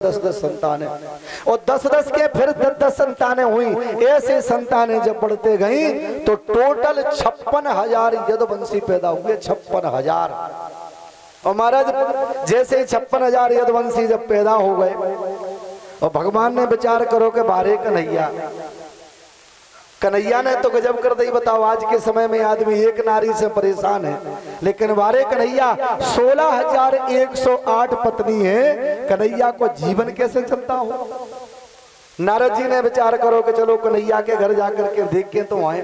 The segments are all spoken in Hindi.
10-10 संतानें और 10-10 के फिर 10-10 संतानें हुई। ऐसे संतानें जब बढ़ते गई तो टोटल 56,000 यदुवंशी पैदा हुए। 56,000। और महाराज जैसे 56,000 यदुवंशी जब पैदा हो गए और भगवान ने विचार करो कि बारे कन्हैया ने तो गजब कर दी। बताओ आज के समय में आदमी एक नारी से परेशान है, लेकिन बारे कन्हैया 16,108 पत्नी है। कन्हैया को जीवन कैसे चलता हो? नारद जी ने विचार करो कि चलो कन्हैया के घर जाकर के देख के तो आए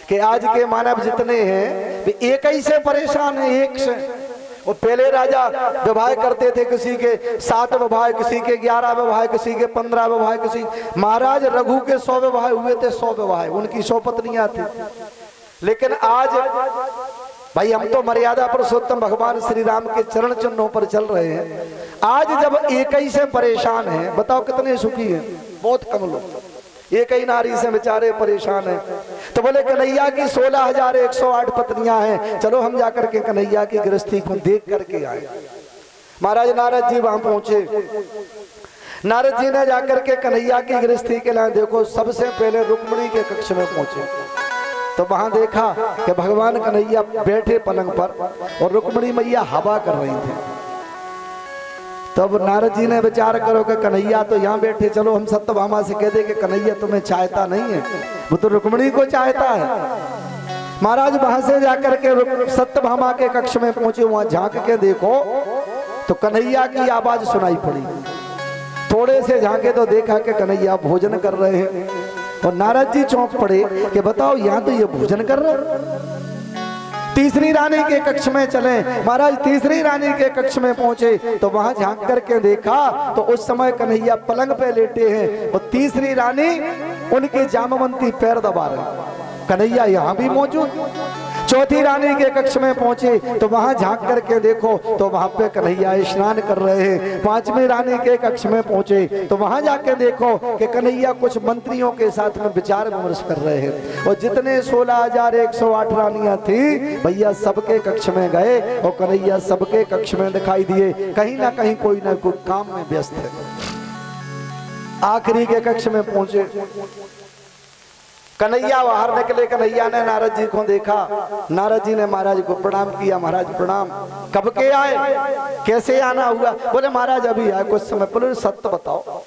कि आज के मानव जितने हैं वे एक ही से परेशान है, एक से। वो पहले राजा विवाह करते थे, किसी के 7 विवाह, किसी के 11 विवाह, किसी के 15 विवाह, किसी महाराज रघु के 100 विवाह हुए थे। 100 विवाह, उनकी 100 पत्नियां थी। लेकिन आज भाई हम तो मर्यादा पुरुषोत्तम भगवान श्री राम के चरण चिन्हों पर चल रहे हैं। आज जब एक ही से परेशान है, बताओ कितने सुखी हैं? बहुत कम लोग। एक ही नारी से बेचारे परेशान हैं। तो बोले कन्हैया की 16,108 पत्नियां हैं, चलो हम जाकर के कन्हैया की गृहस्थी को देख करके आए। महाराज नारद जी वहां पहुंचे। नारद जी ने जाकर के कन्हैया की गृहस्थी के लिए देखो सबसे पहले रुक्मिणी के कक्ष में पहुंचे। तो वहां देखा कि भगवान कन्हैया बैठे पलंग पर और रुक्मिणी मैया हवा कर रही थी। तब नारद जी ने विचार करो कि कन्हैया तो यहाँ बैठे, चलो हम सत्यभामा से कह दे कि कन्हैया तुम्हें चाहता नहीं है, वो तो रुक्मिणी को चाहता है। महाराज वहां से जाकर के सत्यभामा के कक्ष में पहुंचे। वहां झांक के देखो तो कन्हैया की आवाज सुनाई पड़ी। थोड़े से झांके तो देखा कि कन्हैया भोजन कर रहे हैं। और नारद जी चौंक पड़े कि बताओ यहाँ तो ये भोजन कर रहे हैं। तीसरी रानी के कक्ष में चले। महाराज तीसरी रानी के कक्ष में पहुंचे तो वहां झांक करके देखा तो उस समय कन्हैया पलंग पे लेटे हैं और तीसरी रानी उनकी जामवंती पैर दबा रहे। कन्हैया यहाँ भी मौजूद। चौथी रानी के कक्ष में पहुंचे तो वहां झांक करके देखो तो वहां पे कन्हैया स्नान कर रहे हैं। पांचवी रानी के कक्ष में पहुंचे तो वहां जाके देखो कि कन्हैया कुछ मंत्रियों के साथ में विचार विमर्श कर रहे हैं। और जितने 16,108 रानियां थी भैया सबके कक्ष में गए और कन्हैया सबके कक्ष में दिखाई दिए। कहीं ना कहीं कोई ना कोई काम में व्यस्त है। आखिरी के कक्ष में पहुंचे, कन्हैया बाहर निकले। कन्हैया ने नारद जी को देखा। नारद जी ने महाराज को प्रणाम किया। महाराज प्रणाम। कब के आए, कैसे आना हुआ? बोले महाराज अभी आए कुछ समय। बोले सत्य बताओ।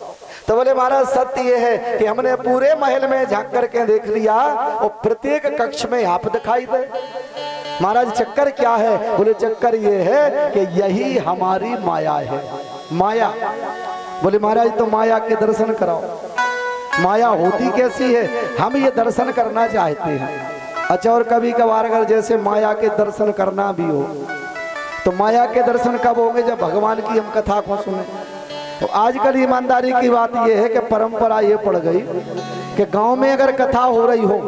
तो बोले महाराज सत्य ये है कि हमने पूरे महल में झांक करके देख लिया और प्रत्येक कक्ष में आप दिखाई दे। महाराज चक्कर क्या है? बोले चक्कर ये है कि यही हमारी माया है। माया। बोले महाराज तो माया के दर्शन कराओ। माया होती कैसी है, हम ये दर्शन करना चाहते हैं। अच्छा, और कभी कभार अगर जैसे माया के दर्शन करना भी हो तो माया के दर्शन कब होंगे? जब भगवान की हम कथा को सुने। तो आजकल ईमानदारी की बात यह है कि परंपरा ये पड़ गई कि गांव में अगर कथा हो रही हो,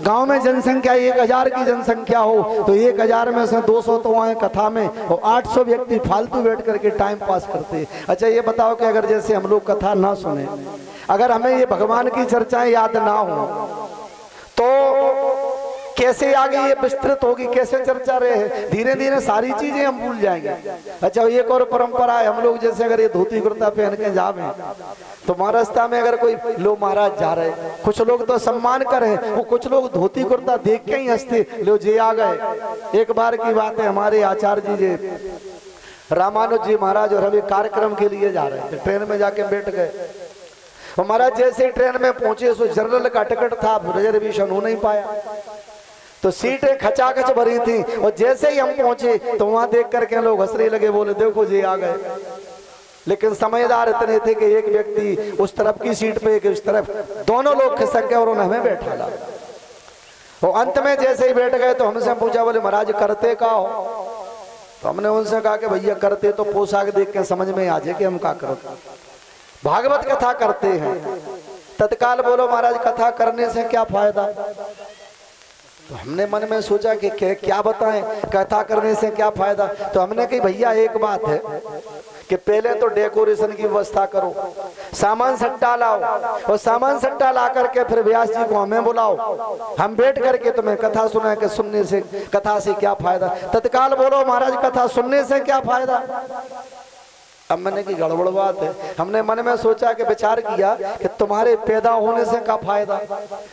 गांव में जनसंख्या 1,000 की जनसंख्या हो तो 1,000 में से 200 तो आए कथा में और 800 व्यक्ति फालतू बैठ करके टाइम पास करते। अच्छा ये बताओ कि अगर जैसे हम लोग कथा ना सुने, अगर हमें ये भगवान की चर्चाएं याद ना हो तो कैसे आगे ये विस्तृत होगी, कैसे चर्चा रहे? धीरे धीरे सारी चीजें हम भूल जाएंगे। अच्छा एक और परंपरा है, हम लोग जैसे अगर ये धोती कुर्ता पहन के जावे तो महाराष्ट्र में अगर कोई लो महाराज जा रहे, कुछ लोग तो सम्मान करे, वो कुछ लोग धोती कुर्ता देख के ही हंसते, लो जे आ गए। एक बार की बात है, हमारे आचार्य जी रामानुज जी महाराज और अभी कार्यक्रम के लिए जा रहे थे। ट्रेन में जाके बैठ गए। महाराज जैसे ट्रेन में पहुंचे सो जनरल का टिकट था, रिजर्वेशन हो नहीं पाया तो सीटें खचाखच भरी थी। और जैसे ही हम पहुंचे तो वहां देख करके लोग हंसने लगे। बोले देखो जी आ गए। लेकिन समझदार इतने थे कि एक व्यक्ति उस तरफ की सीट पे, एक इस तरफ, दोनों लोग खिसक गए और उन्हें हमें बैठा ला। और अंत में जैसे ही बैठ गए तो हमसे पूछा, बोले महाराज करते का हो? तो हमने उनसे कहा कि भैया करते तो पोशाक देख के समझ में आ जाए कि हम क्या करते, भागवत कथा करते हैं। तत्काल बोलो महाराज कथा करने से क्या फायदा? तो हमने मन में सोचा कि क्या बताएं, कथा करने से क्या फायदा? तो हमने कही भैया एक बात है कि पहले तो डेकोरेशन की व्यवस्था करो, सामान सट्टा लाओ और सामान सट्टा ला करके फिर व्यास जी को हमें बुलाओ, हम बैठ करके तुम्हें कथा सुना के सुनने से कथा से क्या फायदा? तत्काल बोलो महाराज कथा सुनने से क्या फायदा? अब मैंने की गड़बड़ बात है। हमने मन में सोचा कि विचार किया कि तुम्हारे पैदा होने से क्या फायदा,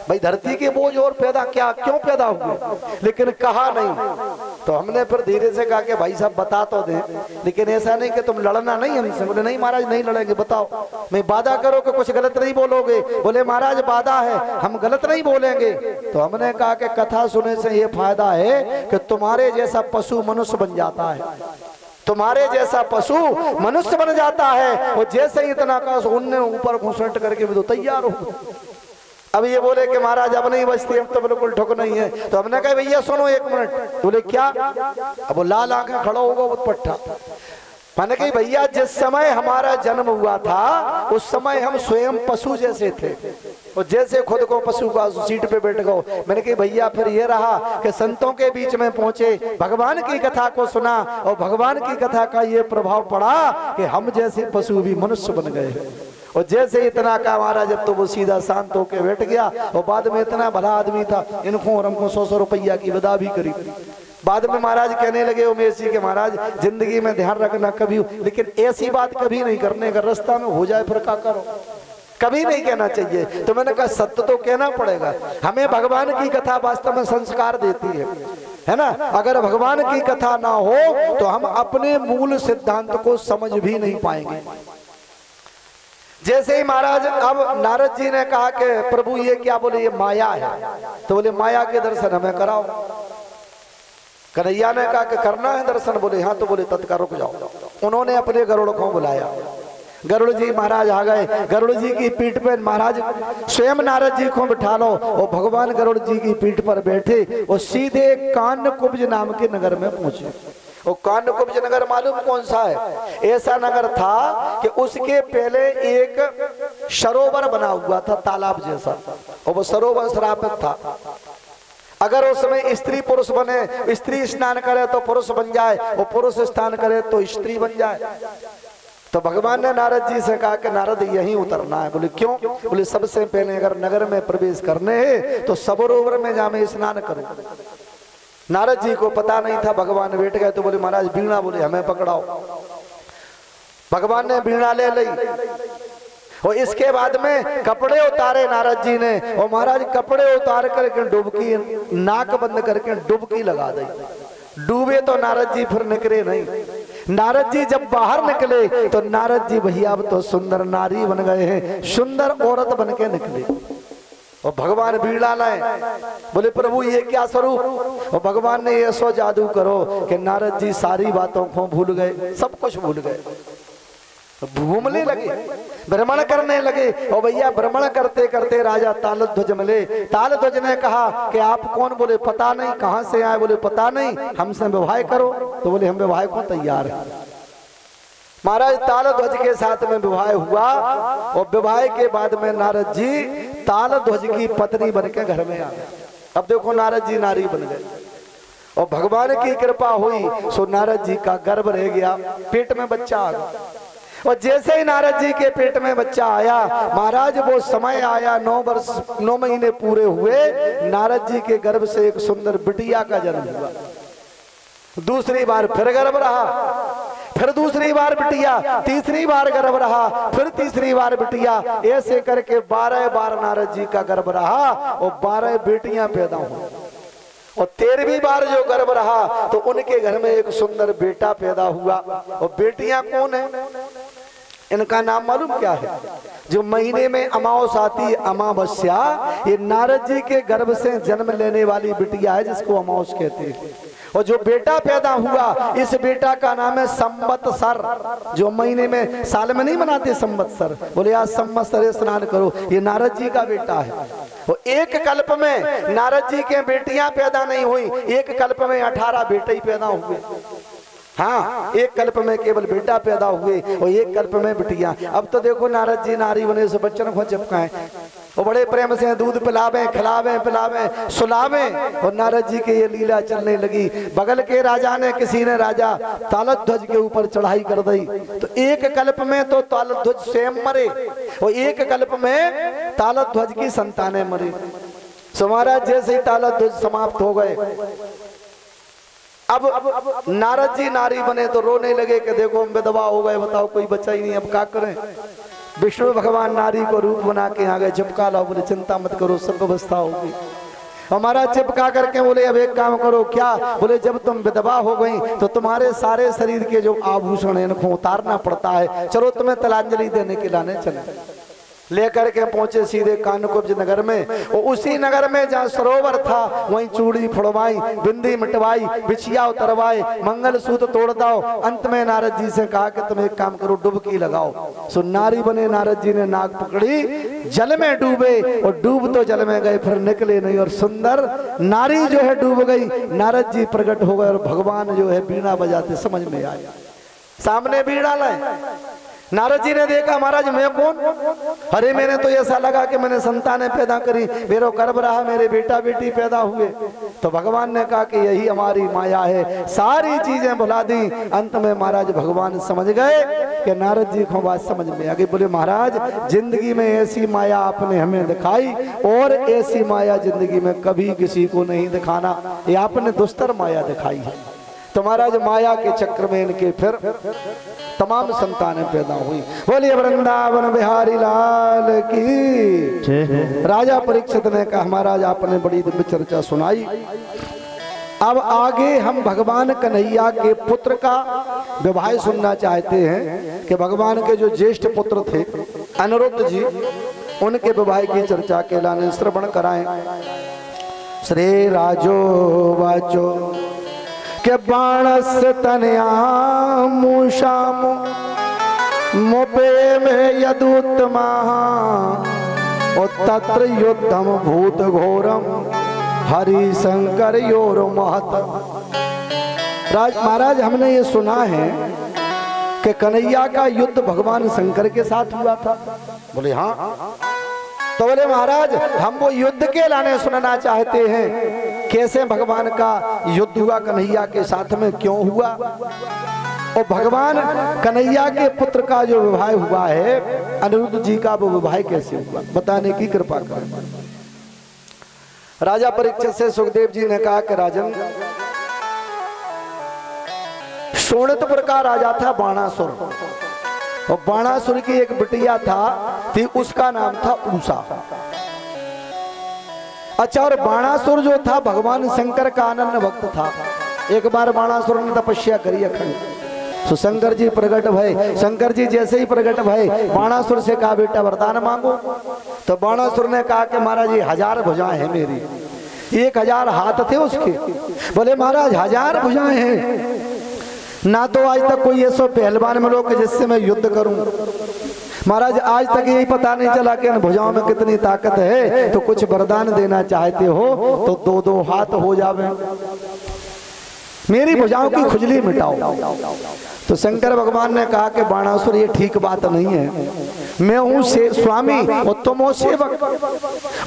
भाई धरती के बोझ और पैदा क्यों पैदा हुए, लेकिन कहा नहीं। तो हमने फिर धीरे से कहा कि भाई साहब बता तो दें, लेकिन ऐसा नहीं कि तुम लड़ना नहीं हमसे। बोले नहीं महाराज नहीं लड़ेंगे, बताओ। मैं वादा करो कि कुछ गलत नहीं बोलोगे। बोले महाराज वादा है, हम गलत नहीं बोलेंगे। तो हमने कहा कि कथा सुनने से ये फायदा है कि तुम्हारे जैसा पशु मनुष्य बन जाता है, तुम्हारे जैसा पशु मनुष्य बन जाता है। और जैसे ही इतना का उनने ऊपर घुसट करके भी तो तैयार हो। अब ये बोले कि महाराज अब नहीं बचती, अब तो बिल्कुल ठुक नहीं है। तो हमने कहा भैया सुनो 1 मिनट। बोले क्या? अब वो लाल आंखें खड़ा होगा वो पट्टा। मैंने कही भैया जिस समय हमारा जन्म हुआ था उस समय हम स्वयं पशु जैसे थे, और जैसे खुद को पशु का सीट पे बैठ गए। मैंने कही भैया फिर ये रहा कि संतों के बीच में पहुंचे, भगवान की कथा को सुना, और भगवान की कथा का ये प्रभाव पड़ा कि हम जैसे पशु भी मनुष्य बन गए। और जैसे इतना का महाराज जब तो वो सीधा शांत होके बैठ गया। और बाद में इतना भला आदमी था, इनको और हमको 100 रुपया की विदा भी करी। बाद में महाराज कहने लगे उमेश जी के महाराज जिंदगी में ध्यान रखना कभी, लेकिन ऐसी बात कभी नहीं करने का, रास्ता में हो जाए फिर क्या करो, कभी नहीं कहना चाहिए। तो मैंने कहा सत्य तो कहना पड़ेगा। हमें भगवान की कथा वास्तव में संस्कार देती है ना। अगर भगवान की कथा ना हो तो हम अपने मूल सिद्धांत को समझ भी नहीं पाएंगे। जैसे ही महाराज अब नारद जी ने कहा कि प्रभु ये क्या, बोले ये माया है। तो बोले माया के दर्शन हमें कराओ। कन्हैया ने कहा कि करना है दर्शन। बोले हाँ। तो बोले तत्काल रुक जाओ। उन्होंने अपने गरुड़ को बुलाया। गरुड़ जी महाराज आ गए। गरुड़ जी की पीठ पर महाराज स्वयं नारद जी को बिठा लो, और भगवान गरुड़ जी की पीठ पर बैठे और सीधे कान्यकुब्ज नाम के नगर में पहुंचे। और कान्यकुब्ज नगर मालूम कौन सा है? ऐसा नगर था कि उसके पहले एक सरोवर बना हुआ था, तालाब जैसा, और वो सरोवर श्रापित था। अगर उसमें स्त्री पुरुष बने, स्त्री स्नान करे तो पुरुष बन जाए, और पुरुष स्नान करे तो स्त्री बन जाए। तो भगवान ने नारद जी से कहा कि नारद यहीं उतरना है। बोले क्यों? बोले सबसे पहले अगर नगर में प्रवेश करने हैं तो सरोवर में जा मैं स्नान करूं। नारद जी को पता नहीं था, भगवान बैठ गए। तो बोले महाराज वीणा, बोले हमें पकड़ाओ। भगवान ने वीणा ले ली, और इसके बाद में कपड़े उतारे नारद जी ने, और महाराज कपड़े उतार करके डुबकी, नाक बंद करके डुबकी लगा दी। डूबे तो नारद जी फिर निकले नहीं। नारद जी जब बाहर निकले तो नारद जी भैया अब तो सुंदर नारी बन गए हैं, सुंदर औरत बन के निकले। और भगवान वीणा लाए। बोले प्रभु ये क्या स्वरूप? और भगवान ने ऐसा जादू करो कि नारद जी सारी बातों को भूल गए, सब कुछ भूल गए, घूमने लगे, भ्रमण करने लगे। और भैया भ्रमण करते करते राजा तालध्वज मिले। तालध्वज ने कहा कि आप कौन? बोले पता नहीं। कहां से आए? बोले पता नहीं, हमसे विवाह करो। तो बोले हम विवाह को तैयार हैं। महाराज तालध्वज के साथ में विवाह हुआ, और विवाह के बाद में नारद जी तालध्वज की पत्नी बन के घर में आ गए। अब देखो नारद जी नारी बन गए, और भगवान की कृपा हुई सो नारद जी का गर्भ रह गया, पेट में बच्चा आ गया। और जैसे ही नारद जी के पेट में बच्चा आया, महाराज वो समय आया, 9 महीने पूरे हुए, नारद जी के गर्भ से एक सुंदर बिटिया का जन्म हुआ। दूसरी बार फिर गर्भ रहा, फिर दूसरी बार बिटिया, तीसरी बार गर्भ रहा, फिर तीसरी बार बिटिया। ऐसे करके 12 बार नारद जी का गर्भ रहा, और 12 बेटियां पैदा हुई। और 13वीं बार जो गर्भ रहा तो उनके घर में एक सुंदर बेटा पैदा हुआ। और बेटियां कौन है? इनका नाम मालूम क्या है? जो महीने में अमावस आती है, अमावस्या, ये नारद जी के गर्भ से जन्म लेने वाली बिटिया है, जिसको अमावस कहते हैं। और जो बेटा पैदा हुआ, इस बेटा का नाम है संवत्सर। जो महीने में, साल में नहीं मनाते संवत्सर, बोले आज संवत्सर स्नान करो, ये नारद जी का बेटा है। वो एक कल्प में नारद जी के बेटियां पैदा नहीं हुई, एक कल्प में 18 बेटे ही पैदा हुए। हाँ, एक कल्प में केवल बेटा पैदा हुए, और एक कल्प में बिटिया। अब तो देखो नारद जी नारी बने से बच्चन को चिपकाए, वो बड़े प्रेम से दूध पिलावे, खिलावे, पिलावे, सुलावे। और नारद जी के ये लीला चलने लगी। बगल के राजा ने, किसी ने राजा तालध्वज के ऊपर चढ़ाई कर दी, तो एक कल्प में तो तालध्वज स्वयं मरे, और एक कल्प में तालध्वज की संतानें मरी। सो महाराज जैसे ही तालध्वज समाप्त हो गए, अब नारद जी नारी बने तो रोने लगे कि देखो हम विधवा हो गए, बताओ कोई बच्चा ही नहीं, अब क्या करें। विष्णु भगवान नारी को रूप बना के आ गए, चिपका लाओ, बोले चिंता मत करो सब व्यवस्था होगी। हमारा चिपका करके बोले अब एक काम करो, क्या? बोले जब तुम विधवा हो गई तो तुम्हारे सारे शरीर के जो आभूषण है इनको उतारना पड़ता है, चलो तुम्हें तिलांजलि देने के लाने चले। लेकर के पहुंचे सीधे कानकुब्ज नगर में, और उसी नगर में जहाँ सरोवर था वहीं चूड़ी फुड़वाई, बिंदी मिटवाई, बिछिया उतरवाए, मंगलसूत्र तोड़ दाओ। अंत में नारद जी से कहा कि तुम एक काम करो, डुबकी लगाओ। सो नारी बने नारद जी ने नाग पकड़ी, जल में डूबे, और डूब तो जल में गए फिर निकले नहीं, और सुंदर नारी जो है डूब गई। नारद जी प्रकट हो गए और भगवान जो है बीड़ा बजाते समझ में आया, सामने बीड़ा लाए। नारद जी ने देखा महाराज मैं कौन? अरे मैंने तो ऐसा लगा कि मैंने संतानें पैदा करी, मेरा गर्भ रहा, मेरे बेटा बेटी पैदा हुए। तो भगवान ने कहा कि यही हमारी माया है, सारी चीजें भुला दी। अंत में महाराज भगवान समझ गए कि नारद जी को बात समझ में आ गई। बोले महाराज जिंदगी में ऐसी माया आपने हमें दिखाई, और ऐसी माया जिंदगी में कभी किसी को नहीं दिखाना, ये आपने दुस्तर माया दिखाई है। तो महाराज माया के चक्र में इनके फिर तमाम संतानें पैदा हुई। बोलिए वृंदावन बिहारी लाल की। राजा परीक्षित ने कहा महाराज आपने बड़ी दिव्य चर्चा सुनाई, अब आगे हम भगवान कन्हैया के पुत्र का विवाह सुनना चाहते हैं कि भगवान के जो ज्येष्ठ पुत्र थे अनिरुद्ध जी, उनके विवाह की चर्चा के लाने श्रवण कराएं। श्री राजो वाचो के बाणस तनया मूषाम मुपे में यदुत्तमा, और तत्र युद्धम भूत घोरम हरि शंकर योर महत। महाराज हमने ये सुना है कि कन्हैया का युद्ध भगवान शंकर के साथ हुआ था। बोले हाँ। तो बोले महाराज हम वो युद्ध के लाने सुनना चाहते हैं, कैसे भगवान का युद्ध हुआ कन्हैया के साथ में, क्यों हुआ, और भगवान कन्हैया के पुत्र का जो विवाह हुआ है अनिरुद्ध जी का, वो विवाह कैसे हुआ बताने की कृपा करें। राजा परीक्षित से सुखदेव जी ने कहा कि राजन, शोणितपुर का राजा था बाणासुर, और बाणासुर की एक बिटिया थी, उसका नाम था उषा। अच्छा, और बाणासुर जो था भगवान शंकर का अनन्य भक्त था। एक बार बाणासुर ने तपस्या करी अखंड, तो शंकर जी प्रकट भय। शंकर जी जैसे ही प्रकट भय बाणासुर से कहा बेटा वरदान मांगो। तो बाणासुर ने कहा कि महाराज ये 1000 भुजाएं हैं मेरी, 1000 हाथ थे उसके। बोले महाराज 1000 भुजाएं हैं, ना तो आज तक कोई ऐसा पहलवान मिलो कि जिससे मैं युद्ध करूं। महाराज आज तक यही पता नहीं चला कि इन भुजाओं में कितनी ताकत है, तो कुछ वरदान देना चाहते हो तो 2-2 हाथ हो जावे, मेरी भुजाओं की खुजली मिटाओ। तो शंकर भगवान ने कहा कि बाणासुर ये ठीक बात नहीं है, मैं हूं स्वामी और तुम हो सेवक,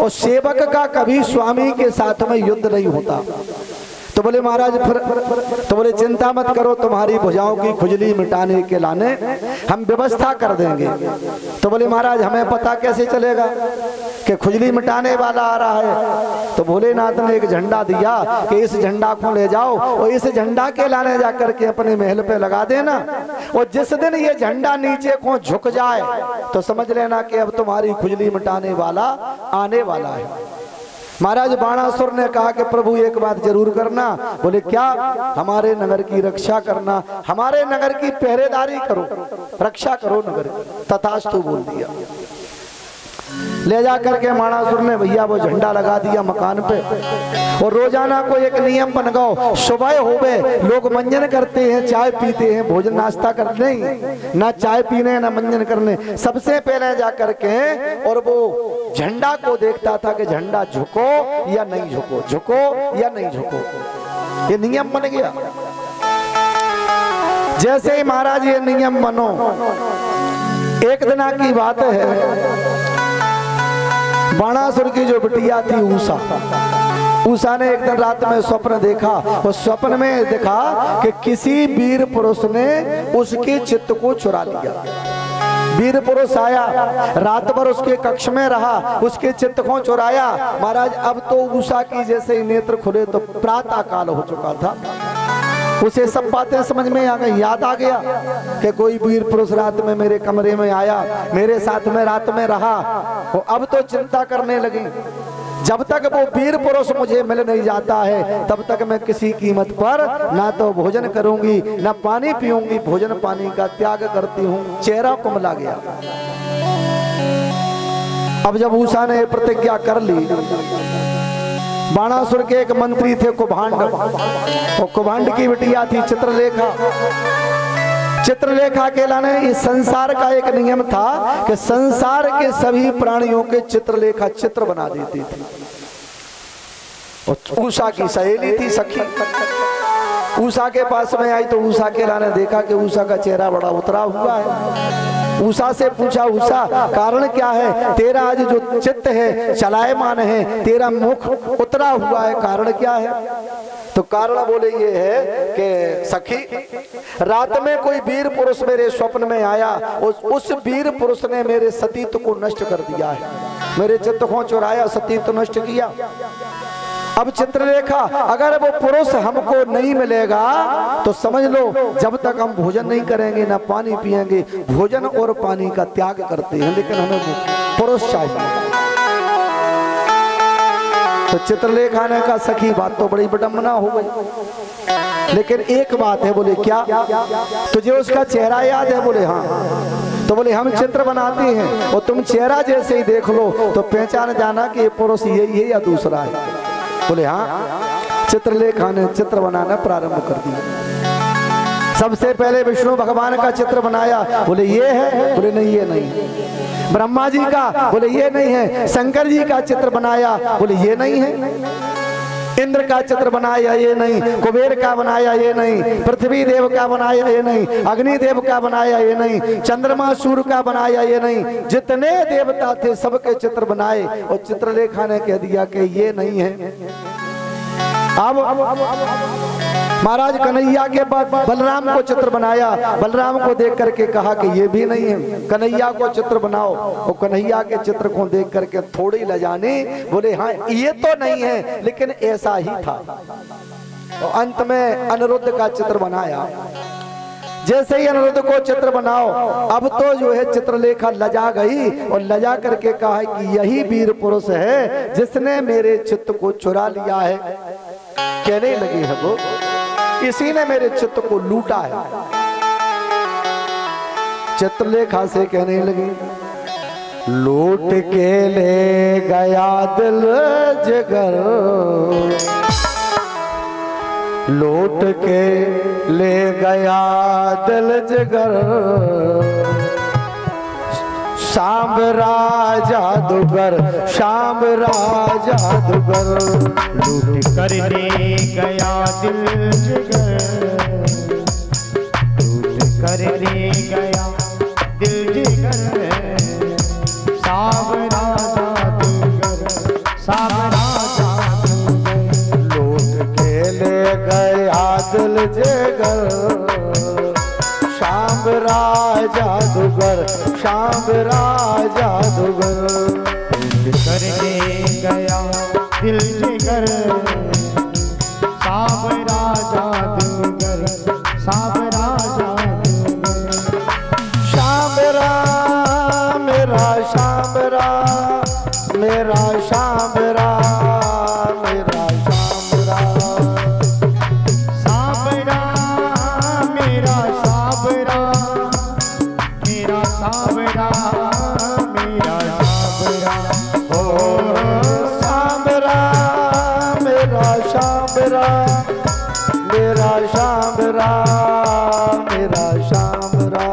और सेवक का कभी स्वामी के साथ में युद्ध नहीं होता। तो बोले महाराज फिर, तो बोले चिंता मत करो, तुम्हारी भुजाओं की खुजली मिटाने के लाने हम व्यवस्था कर देंगे। तो बोले महाराज हमें पता कैसे चलेगा कि खुजली मिटाने वाला आ रहा है? तो भोलेनाथ ने एक झंडा दिया कि इस झंडा को ले जाओ और इस झंडा के लाने जाकर के अपने महल पे लगा देना, और जिस दिन ये झंडा नीचे को झुक जाए तो समझ लेना कि अब तुम्हारी खुजली मिटाने वाला आने वाला है। महाराज बाणासुर ने कहा कि प्रभु एक बात जरूर करना। बोले क्या? हमारे नगर की रक्षा करना, हमारे नगर की पहरेदारी करो, रक्षा करो नगर की। तथास्तु बोल दिया। ले जा करके बाणासुर ने भैया वो झंडा लगा दिया मकान पे, और रोजाना को एक नियम बन गया, सुबह होवे लोग मंजन करते हैं, चाय पीते हैं, भोजन नाश्ता करते नहीं, ना चाय पीने ना मंजन करने, सबसे पहले जा करके और वो झंडा को देखता था कि झंडा झुको या नहीं झुको, झुको या नहीं झुको। ये नियम बन गया। जैसे ही महाराज ये नियम बनो, एक दिन की बात है, बाणासुर की जो बिटिया थी उषा ने एक दिन रात में स्वप्न देखा, और स्वप्न में देखा कि किसी वीर पुरुष ने उसके चित्त को चुरा लिया। वीर पुरुष आया, रात भर उसके कक्ष में रहा, उसके चित्त को चुराया। महाराज अब तो उषा की जैसे ही नेत्र खुले तो प्रातः काल हो चुका था। उसे सब बातें समझ में आ गई। याद आ गया कि कोई वीर पुरुष रात में मेरे कमरे में आया, मेरे साथ में रात में रहा। वो अब तो चिंता करने लगी, जब तक वो वीर पुरुष मुझे मिल नहीं जाता है तब तक मैं किसी कीमत पर ना तो भोजन करूंगी ना पानी पीऊंगी। भोजन पानी का त्याग करती हूँ। चेहरा कुमला गया। अब जब उषा ने प्रतिज्ञा कर ली, बाणासुर के एक मंत्री थे कुभांड, और कुभांड की बिटिया थी चित्रलेखा। चित्रलेखा के लाने इस संसार का एक नियम था कि संसार के सभी प्राणियों के चित्रलेखा चित्र बना देती थी। और उषा की सहेली थी, सखी। उषा के पास में आई तो उषा के लाने देखा कि उषा का चेहरा बड़ा उतरा हुआ है। उषा से पूछा, उषा कारण क्या है? तेरा आज जो चित्त है चलायमान है, तेरा मुख उतरा हुआ है, कारण क्या है? तो कारण बोले ये है कि सखी, रात में कोई वीर पुरुष मेरे स्वप्न में आया, उस वीर पुरुष ने मेरे सतीत्व को नष्ट कर दिया है, मेरे चित्त को चुराया, सतीत्व नष्ट किया। अब चित्रलेखा, अगर वो पुरुष हमको नहीं मिलेगा तो समझ लो जब तक हम भोजन नहीं करेंगे ना पानी पिएंगे। भोजन और पानी का त्याग करते हैं, लेकिन हमें पुरुष चाहिए। तो चित्रलेखा ने कहा, सखी बात तो बड़ी विडंबना हो गई, लेकिन एक बात है। बोले क्या? तुझे उसका चेहरा याद है? बोले हाँ। तो बोले हम चित्र बनाते हैं और तुम चेहरा जैसे ही देख लो तो पहचान जाना कि ये पुरुष यही है या दूसरा है। बोले हाँ। चित्रलेखा ने चित्र बनाना प्रारंभ कर दिया। सबसे पहले विष्णु भगवान का चित्र बनाया। बोले ये है? बोले नहीं ये नहीं। ब्रह्मा जी का? बोले ये नहीं है। शंकर जी का चित्र बनाया। बोले ये नहीं है। इंद्र का चित्र बनाया, ये नहीं। कुबेर का बनाया, ये नहीं। पृथ्वी देव का बनाया, ये नहीं। अग्नि देव का बनाया, ये नहीं। चंद्रमा सूर्य का बनाया, ये नहीं। जितने देवता थे सबके चित्र बनाए और चित्रलेखा ने कह दिया कि ये नहीं है। अब महाराज कन्हैया के बाद बलराम को चित्र बनाया। बलराम को देख करके कहा कि ये भी नहीं है, कन्हैया को चित्र बनाओ। और कन्हैया के चित्र को देख करके थोड़ी लजानी, बोले हाँ ये तो नहीं है, लेकिन ऐसा ही था। तो अंत में अनिरुद्ध का चित्र बनाया। जैसे ही अनिरुद्ध को चित्र बनाओ, अब तो जो है चित्रलेखा लजा गई और लजा करके कहा कि यही वीर पुरुष है जिसने मेरे चित्त को चुरा लिया है। कहने लगी है वो, इसी ने मेरे चित्त को लूटा है। चित्रलेखा से कहने लगी, लूट के ले गया दिल जिगर, लूट के ले गया दिल जिगर, शाम जादूगर, शाम जादूगर, लूट कर ले गया दिल जिगर, लूट कर ले गया दिल जिगर, शाम जादूगर, शाम जादूगर, लूट के ले गया दिल जिगर, शाम जादूगर, शाम जादूगर, लूट कर ले गया दिल जिगर, शाम जादूगर, शाम जादूगर, शाम मेरा शाम मेरा शाम मेरा साबरा मेरा साबरा, मेरा साबरा, मेरा साबरा, ओ साबरा मेरा शामरा, मेरा शामरा, मेरा शामरा,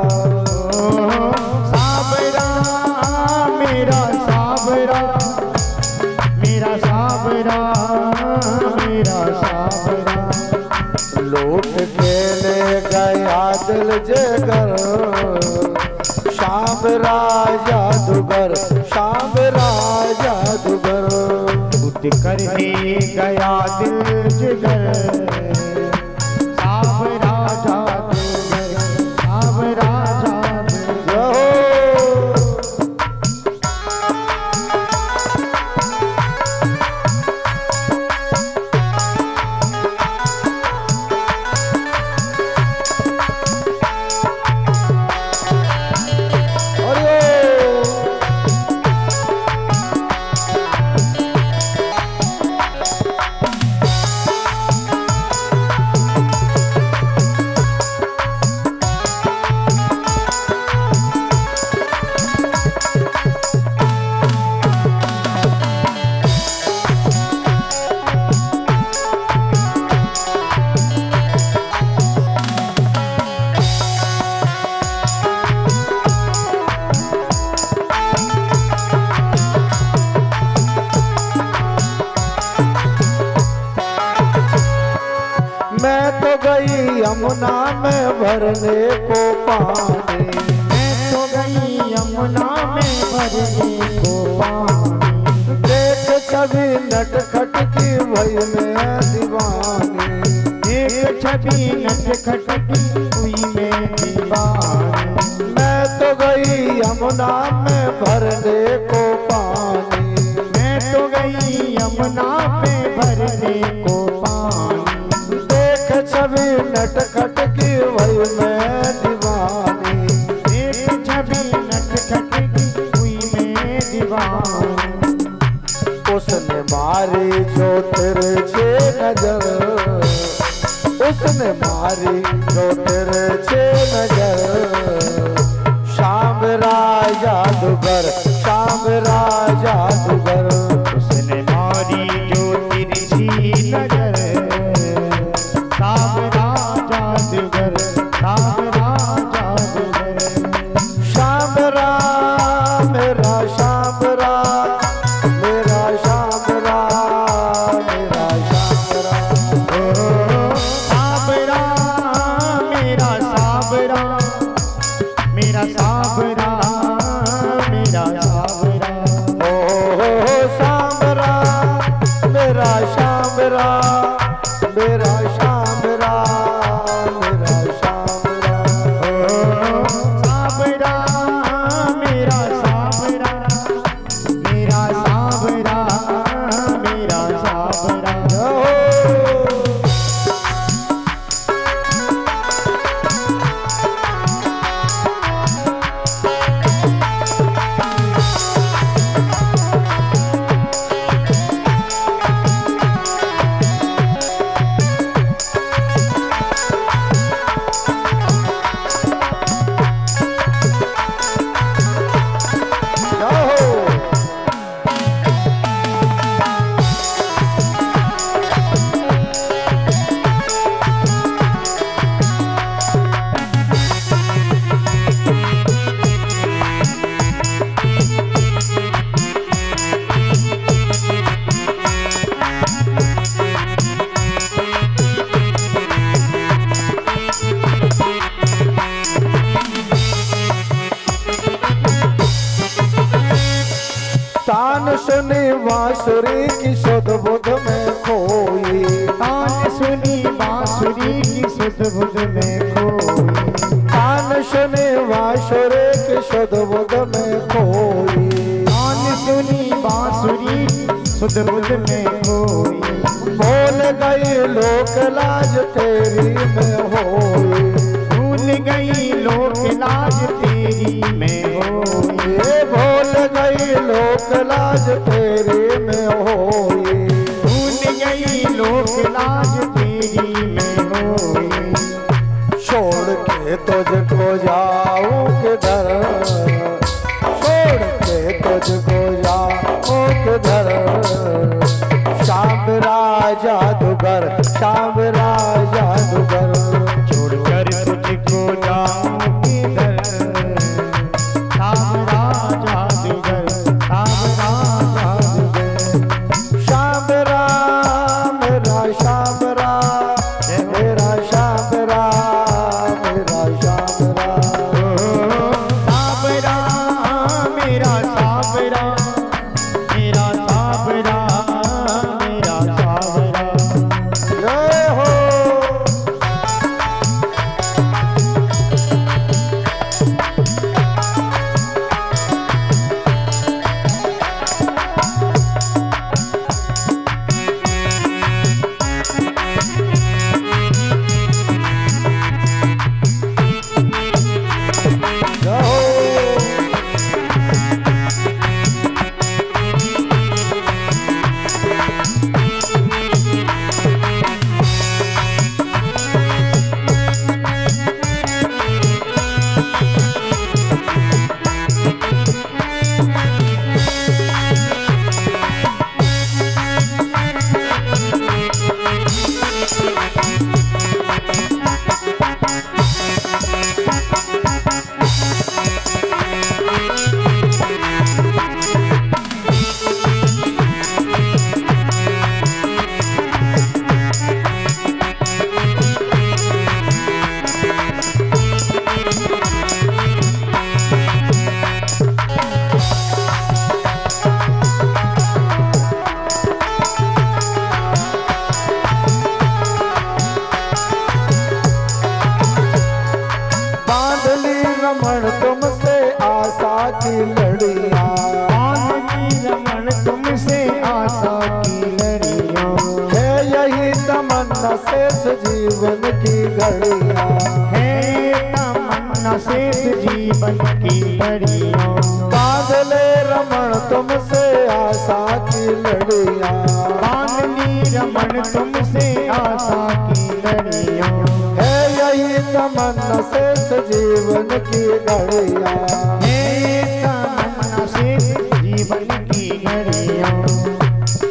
साबरा मेरा साबरा, मेरा साबरा, मेरा साबरा, लूट के ले गया दिल जिगर, शाम जादूगर, शाम जादूगर, लूट कर ले गया दिल जिगर, साबरा जादूगर, साबरा जादूगर। यमुना में भरने को पानी, मैं तो गई यमुना में भरने को पानी। देख छवि नटखट की भई में दीवानी, एक छवि नटखट की हुई में दीवानी। मैं तो गई यमुना में भरने को पानी, मैं तो गई यमुना में भरने को पानी। देख छवि नटखट की वही मैं दीवानी, एक छवि नटखट की हुई में दीवानी। उसने मारी जो तिरछे नजर, उसने मारी जो तिरछे नजर। श्याम राज जादूगर, श्याम राज जादूगर। उसने मारी जो तिरछी नजर, श्याम राज जादूगर, श्याम राज जादूगर। श्याम राम मेरा श्याम राम, मेरा श्याम राम, मेरा श्याम राम। श्याम राम मेरा श्याम राम, मेरा श्याम राम, मेरा श्याम राम। ओ श्याम राम मेरा श्याम राम, मेरा श्याम राम, मेरा श्याम राम। श्याम राम मेरा श्याम राम, मेरा श्याम राम, मेरा श्याम राम। तान सुनी बांसुरी की सुध बुध में खोई, तान सुनी बांसुरी की सुध बुध में खोई। तान सुनी बांसुरी की सुध बुध में खोई। तान सुनी बांसुरी सुध बुध में खोई। भूल गई लोक लाज तेरी में होई, भूल गई लोक लाज तेरी में होई। ये भूल गई लोक लाज तेरी में होई। भूल गई लोक लाज तेरी में होई। छोड़ के तुझको जाऊं किधर, छोड़ के तुझको जाऊं किधर। श्याम राज जादूगर, श्याम राज जादूगर। छोड़कर तुझको जाऊं किधर, श्याम राज जादूगर, श्याम राज जादूगर। श्याम राम मेरा श्याम राम, मेरा श्याम राम, मेरा श्याम राम। श्याम राम मेरा श्याम राम, मेरा श्याम राम, मेरा श्याम राम। जय हो। जय हो। घड़ियां। है तमन्ना शेष जीवन की घड़ियों। बांध ले रमण तुमसे आशा की लड़ियां। बांध ली रमण तुमसे आशा की लड़ियों। है यही तमन्ना शेष जीवन की घड़ियां। है तमन्ना शेष जीवन की घड़ियों।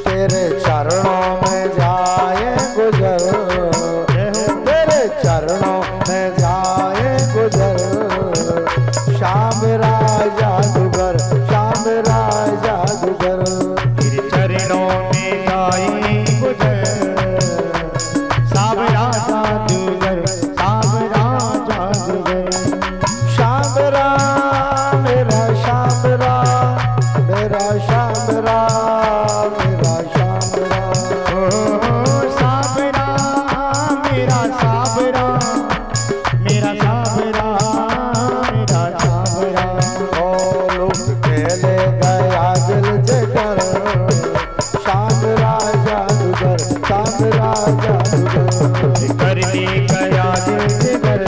तेरे चरणों में जाए गुजर, तेरे चरणों में जाए गुजर। श्याम राजा दुगर, श्याम राजा दुगर। तेरे चरणों में जाए गुजर। श्याम राजा दुगर, श्याम राजा दुगर। श्याम राम मेरा श्याम राम, मेरा श्याम राम, मेरा श्याम राम। ओ श्याम राम मेरा श्याम राम, मेरा श्याम राम, मेरा श्याम राम। ओ लोग खेले गया दिल जगर। श्याम राजा दुगर, श्याम राजा दुगर। करने गया दिल जिगर।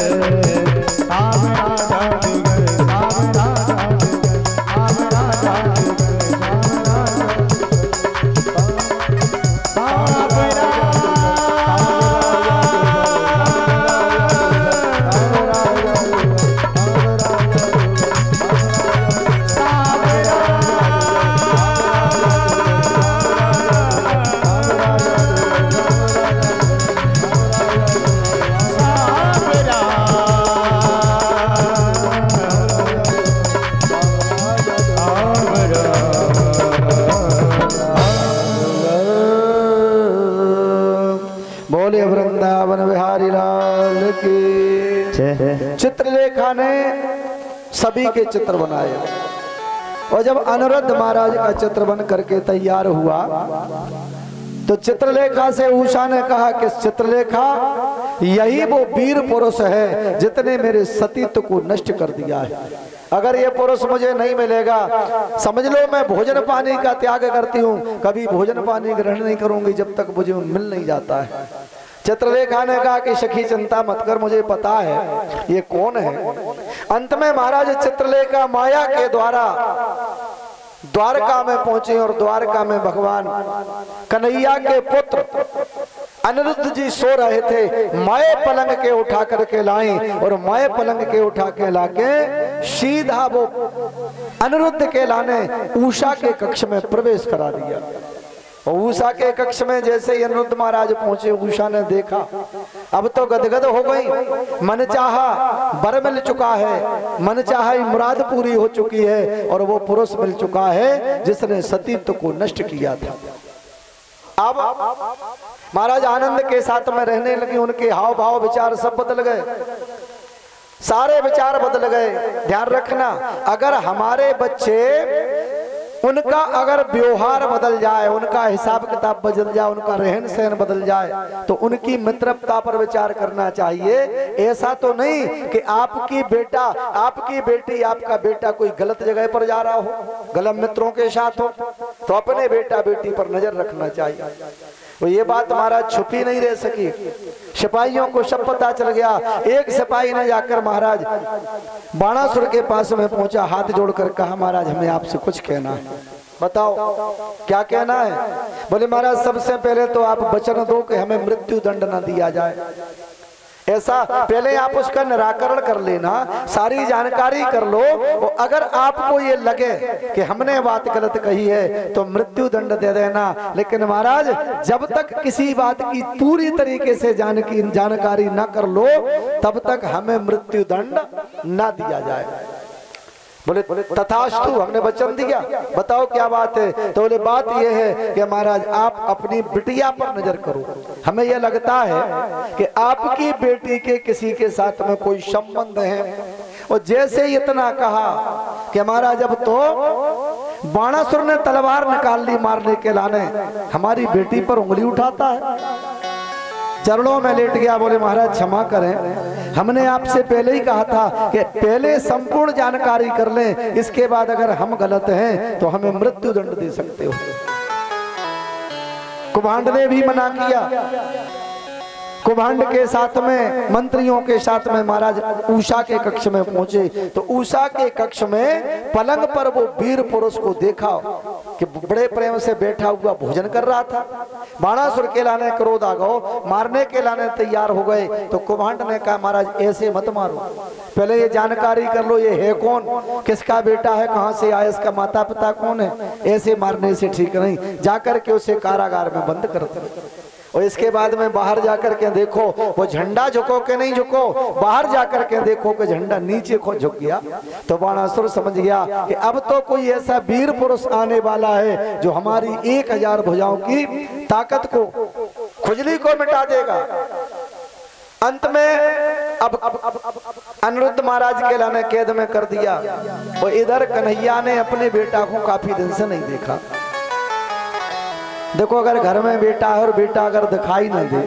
श्याम राजा दुगर, श्याम राजा दुगर, श्याम राजा दुगर, श्याम बोले वृंदावन बिहारी लाल की। चित्रलेखा ने सभी के चित्र बनाए और जब अनिरुद्ध महाराज का चित्र बन करके तैयार हुआ तो चित्रलेखा से उषा ने कहा कि चित्रलेखा यही वो वीर पुरुष है जितने मेरे सतीत्व को नष्ट कर दिया है। अगर ये पुरुष मुझे नहीं मिलेगा समझ लो मैं भोजन पानी का त्याग करती हूँ, कभी भोजन पानी ग्रहण नहीं करूंगी जब तक मुझे मिल नहीं जाता है। चित्रलेखा ने कहा कि सखी चिंता मत कर, मुझे पता है ये कौन है। अंत में महाराज चित्रलेखा माया के द्वारा द्वारका में पहुंचे और द्वारका में भगवान कन्हैया के पुत्र अनिरुद्ध जी सो रहे थे। माए पलंग के उठा करके लाई और माए पलंग के उठा के लाके सीधा वो अनिरुद्ध के लाने उषा के कक्ष में प्रवेश करा दिया। और उषा के कक्ष में जैसे ही अनिरुद्ध महाराज पहुंचे उषा ने देखा अब तो गदगद हो गई। मन चाहा वर मिल चुका है, मन चाहा मुराद पूरी हो चुकी है और वो पुरुष मिल चुका है जिसने सतीत्व को नष्ट किया था। अब महाराज आनंद के साथ में रहने लगे, उनके हाव भाव विचार सब बदल गए, सारे विचार बदल गए। ध्यान रखना अगर हमारे बच्चे उनका अगर व्यवहार बदल जाए, उनका हिसाब किताब बदल जाए, उनका रहन सहन बदल जाए तो उनकी मित्रता पर विचार करना चाहिए। ऐसा तो नहीं कि आपकी बेटा आपकी बेटी आपका बेटा कोई गलत जगह पर जा रहा हो, गलत मित्रों के साथ हो, तो अपने बेटा बेटी पर नजर रखना चाहिए। तो ये बात महाराज छुपी नहीं रह सकी, सिपाहियों को सब पता चल गया। एक सिपाही ने जाकर महाराज बाणासुर के पास में पहुंचा, हाथ जोड़कर कहा महाराज हमें आपसे कुछ कहना है, बताओ क्या कहना है। बोले महाराज सबसे पहले तो आप वचन दो कि हमें मृत्यु दंड न दिया जाए। ऐसा पहले आप उसका निराकरण कर लेना, सारी जानकारी कर लो और अगर आपको ये लगे कि हमने बात गलत कही है तो मृत्यु दंड दे देना। लेकिन महाराज जब तक किसी बात की पूरी तरीके से जानकारी ना कर लो तब तक हमें मृत्यु दंड ना दिया जाए। बोले तथास्तु, हमने वचन दिया, बताओ क्या बात है। तो बोले बात यह है कि महाराज आप अपनी बिटिया पर नजर करो, हमें यह लगता है कि आपकी बेटी के किसी के साथ में कोई संबंध है। और जैसे ही इतना कहा कि महाराज अब तो बाणासुर ने तलवार निकाल ली मारने के लाने, हमारी बेटी पर उंगली उठाता है, चरणों में लेट गया। बोले महाराज क्षमा करें, हमने आपसे पहले ही कहा था कि पहले संपूर्ण जानकारी कर लें, इसके बाद अगर हम गलत हैं तो हमें मृत्यु दंड दे सकते हो। कुभांड ने भी मना किया, कुभांड के साथ में मंत्रियों के साथ में महाराज उषा के कक्ष में पहुंचे तो उषा के कक्ष में पलंग पर वो वीर पुरुष को देखा कि बड़े प्रेम से बैठा हुआ भोजन कर रहा था। बाणासुर के लाने क्रोध आ गो, मारने के लाने तैयार हो गए। तो कुभांड ने कहा महाराज ऐसे मत मारो, पहले ये जानकारी कर लो ये है कौन, किसका बेटा है, कहां से आया, इसका माता पिता कौन है। ऐसे मारने से ठीक नहीं, जाकर के उसे कारागार में बंद कर दो। और इसके बाद में बाहर जाकर के देखो वो झंडा झुको के नहीं झुको, बाहर जाकर के देखो कि झंडा नीचे को झुक गया। तो बाणासुर समझ गया कि अब तो कोई ऐसा वीर पुरुष आने वाला है जो हमारी 1000 भुजाओं की ताकत को, खुजली को मिटा देगा। अंत में अब अनिरुद्ध महाराज के लाने कैद में कर दिया। और इधर कन्हैया ने अपने बेटा को काफी दिन से नहीं देखा। देखो अगर घर में बेटा है और बेटा अगर दिखाई न दे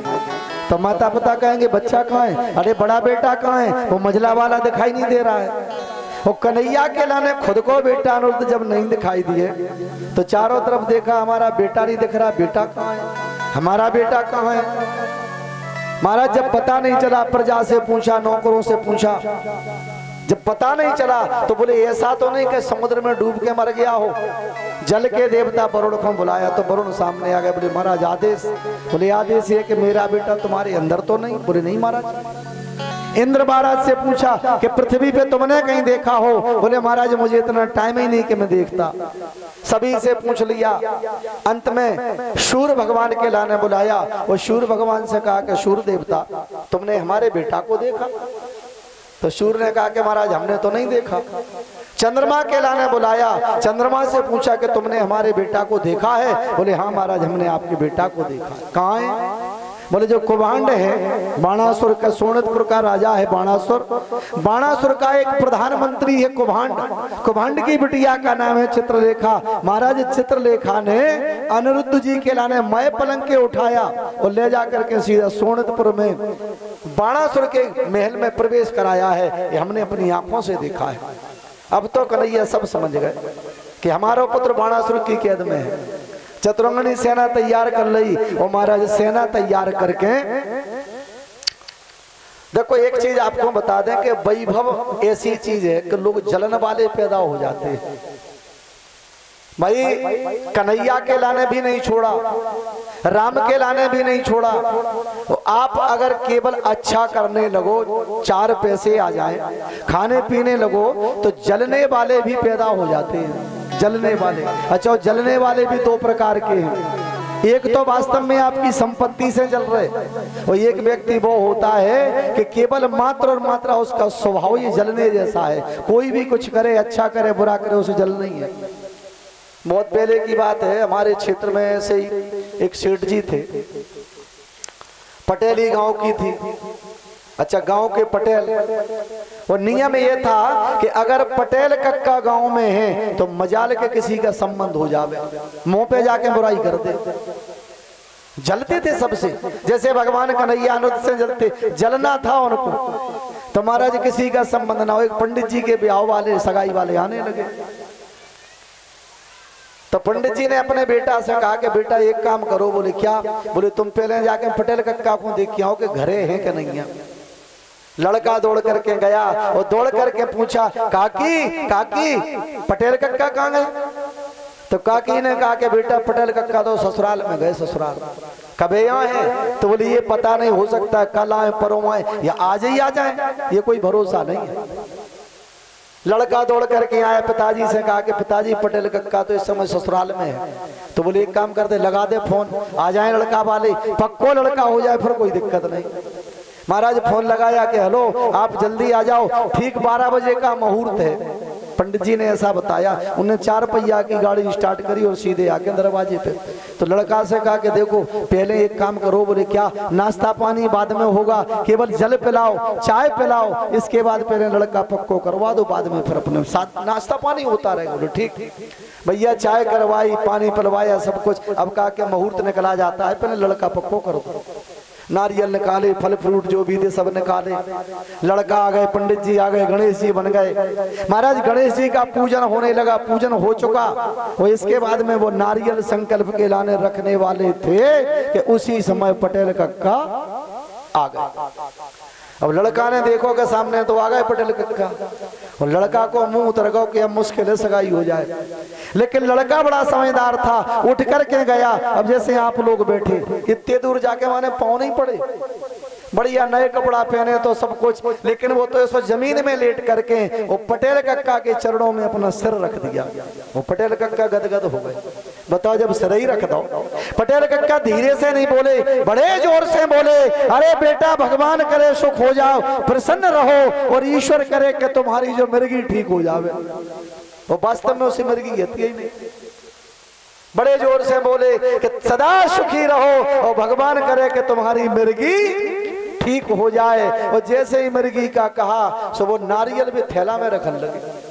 तो माता पिता कहेंगे बच्चा कहाँ है, अरे बड़ा बेटा कहाँ है, वो मझला वाला दिखाई नहीं दे रहा है। वो कन्हैया के लाने खुद को बेटा अनिरुद्ध जब नहीं दिखाई दिए तो चारों तरफ देखा, हमारा बेटा नहीं दिख रहा, बेटा कहाँ है, हमारा बेटा कहाँ है। महाराज जब पता नहीं चला प्रजा से पूछा, नौकरों से पूछा, जब पता नहीं चला तो बोले ऐसा तो नहीं कि समुद्र में डूब के मर गया हो। जल के देवता वरुण को बुलाया तो वरुण सामने आ गए, बोले महाराज आदेश, बोले आदेश है कि मेरा बेटा तुम्हारे अंदर तो नहीं, बोले नहीं महाराज। इंद्र महाराज से पूछा कि पृथ्वी पे तुमने कहीं देखा हो, बोले महाराज मुझे इतना टाइम ही नहीं कि मैं देखता। सभी से पूछ लिया। अंत में शूर भगवान के लाने बुलाया और शूर भगवान से कहा कि शूर देवता तुमने हमारे बेटा को देखा? तो शूर ने कहा कि महाराज हमने तो नहीं देखा। चंद्रमा के लाने बुलाया, चंद्रमा से पूछा कि तुमने हमारे बेटा को देखा है? बोले हाँ महाराज हमने आपके बेटा को देखा। कहाँ है? बोले जो कुभांड है, बाणासुर का, सोनतपुर का राजा है बाणासुर, बाणासुर का एक प्रधानमंत्री है कुभांड। कुभांड की बिटिया का नाम है चित्रलेखा। महाराज चित्रलेखा ने अनिरुद्ध जी के लाने मय पलंग के उठाया और ले जाकर के सीधा सोनतपुर में बाणासुर के महल में प्रवेश कराया है। ये हमने अपनी आंखों से देखा है। अब तो कन्हैया सब समझ गए कि हमारा पुत्र बाणासुर की कैद में है। चतुरंगनी सेना तैयार कर ली और महाराज सेना तैयार करके, देखो एक चीज आपको बता दें कि वैभव ऐसी चीज है कि लोग जलन वाले पैदा हो जाते हैं। भाई कन्हैया के लाने भी नहीं छोड़ा, राम के लाने भी नहीं छोड़ा। तो आप अगर केवल अच्छा करने लगो, 4 पैसे आ जाएं, खाने पीने लगो, तो जलने वाले भी पैदा हो जाते हैं। जलने वाले, अच्छा जलने वाले भी 2 प्रकार के हैं। एक तो वास्तव में आपकी संपत्ति से जल रहे, और एक व्यक्ति वो होता है कि केवल मात्र और मात्र उसका स्वभाव ये जलने जैसा है। कोई भी कुछ करे, अच्छा करे बुरा करे, उसे जल नहीं है। बहुत पहले की बात है, हमारे क्षेत्र में ऐसे ही एक सेठ जी थे, पटेली गांव की थी। अच्छा गांव के पटेल, और नियम ये था कि अगर पटेल कक्का गांव में है तो मजाल के किसी का संबंध हो जावे, मुंह पे जाके बुराई कर दे। जलते थे सबसे, जैसे भगवान कन्हैया अनिरुद्ध से जलते, जलना था उनको। तो महाराज किसी का संबंध ना हो। एक पंडित जी के ब्याह वाले, सगाई वाले आने लगे। तो पंडित जी ने अपने बेटा से कहा कि बेटा एक काम करो। बोले क्या? बोले तुम पहले जाके पटेल कक्का को देख के आओ कि घरे हैं कि नहीं है। लड़का दौड़ करके गया और दौड़ करके पूछा, काकी काकी पटेल कक्का कहाँ गए? तो काकी ने कहा कि बेटा पटेल कक्का तो ससुराल में गए। ससुराल कब यहाँ है? तो बोले ये पता नहीं, हो सकता है कल आए, परसों आए, या आज ही आ जाए, ये कोई भरोसा नहीं है। लड़का दौड़ करके आया, पिताजी से कहा कि पिताजी पटेल कक्का तो इस समय ससुराल में है। तो बोले एक काम कर दे, लगा दे फोन, आ जाए लड़का वाले, पक्को लड़का हो जाए, फिर कोई दिक्कत नहीं। महाराज फोन लगाया कि हेलो आप जल्दी आ जाओ, ठीक 12 बजे का मुहूर्त है। पंडित जी ने ऐसा बताया। उन्हें 4 पहिया की गाड़ी स्टार्ट करी और सीधे आके दरवाजे पे। तो लड़का से कहा कि देखो पहले एक काम करो। बोले क्या? नाश्ता पानी बाद में होगा, केवल जल पिलाओ, चाय पिलाओ, इसके बाद पहले लड़का पक्को करवा दो, बाद में फिर अपने साथ नाश्ता पानी होता रहेगा। बोले ठीक। भैया चाय करवाई, पानी पिलवाया, सब कुछ। अब कहा कि मुहूर्त निकला जाता है, पहले लड़का पक्को करो। नारियल निकाले, फल फ्रूट जो भी थे सब निकाले। लड़का आ गए, पंडित जी आ गए, गणेश जी बन गए। महाराज गणेश जी का पूजन होने लगा, पूजन हो चुका। और इसके बाद में वो नारियल संकल्प के लाने रखने वाले थे कि उसी समय पटेल कक्का आ गए। अब लड़का ने देखो के सामने तो आ गए पटेल कक्का, और लड़का को मुंह उतर गो कि अब मुश्किल है सगाई हो जाए। लेकिन लड़का बड़ा समझदार था, उठ करके गया। अब जैसे आप लोग बैठे इतने दूर जाके माने पाँव नहीं पड़े, बढ़िया नए कपड़ा पहने तो सब कुछ, लेकिन वो तो इसको जमीन में लेट करके वो पटेल कक्का के चरणों में अपना सिर रख दिया। वो पटेल कक्का गदगद हो गए। बताओ, जब सिर ही रख दो। पटेल कक्का धीरे से नहीं बोले, बड़े जोर से बोले, अरे बेटा भगवान करे सुख हो जाओ, प्रसन्न रहो, और ईश्वर करे कि तुम्हारी जो मिर्गी ठीक हो जावे। वो वास्तव में उसी मिर्गी होती ही नहीं। बड़े जोर से बोले कि सदा सुखी रहो और भगवान करे कि तुम्हारी मिर्गी ठीक हो जाए। और जैसे ही मिर्गी का कहा सो वो नारियल भी थैला में रखने लगे।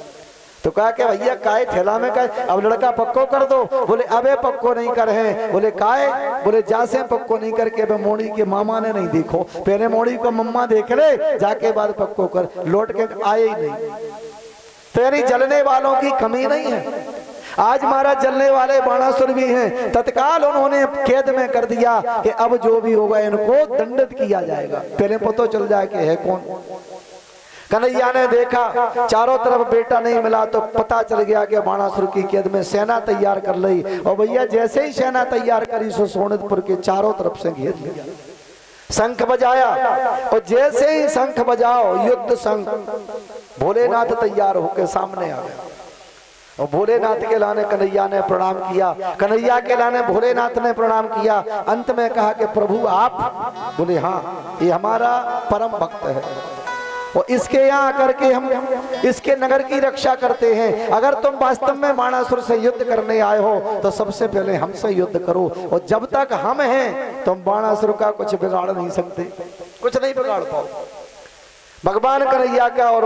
तो कहा कि भैया काहे थैला में काहे, अब लड़का पक्को कर दो। बोले अबे पक्को नहीं कर है। बोले काहे? बोले जासे पक्को नहीं करके अब मोड़ी के मामा ने नहीं देखो, पहले मोड़ी को मम्मा देख ले, जाके बाद पक्को कर। लौट के आए ही नहीं। तो यानी जलने वालों की कमी नहीं है। आज महाराज जलने वाले बाणासुर भी हैं, तत्काल उन्होंने कैद में कर दिया कि अब जो भी होगा इनको दंडित किया जाएगा, पहले पता चल जाए कि है कौन। कन्हैया ने देखा चारों तरफ बेटा नहीं मिला तो पता चल गया कि बाणासुर की कैद में सेना तैयार कर ली। और भैया जैसे ही सेना तैयार करी सो सोनितपुर के चारों तरफ से घेर लिया। शंख बजाया, और जैसे ही शंख बजाओ युद्ध शंख, भोलेनाथ तैयार होकर सामने आ गया। और भोलेनाथ के लाने कन्हैया ने प्रणाम किया, कन्हैया के लाने भोलेनाथ ने प्रणाम किया। अंत में कहा कि प्रभु आप? बोले हाँ, ये हमारा परम भक्त है, और इसके यहाँ आकर के हम इसके नगर की रक्षा करते हैं। अगर तुम वास्तव में बाणासुर से युद्ध करने आए हो तो सबसे पहले हमसे युद्ध करो, और जब तक हम हैं तुम बाणासुर का कुछ बिगाड़ नहीं सकते, कुछ नहीं बिगाड़ पाओ। भगवान कन्हैया का और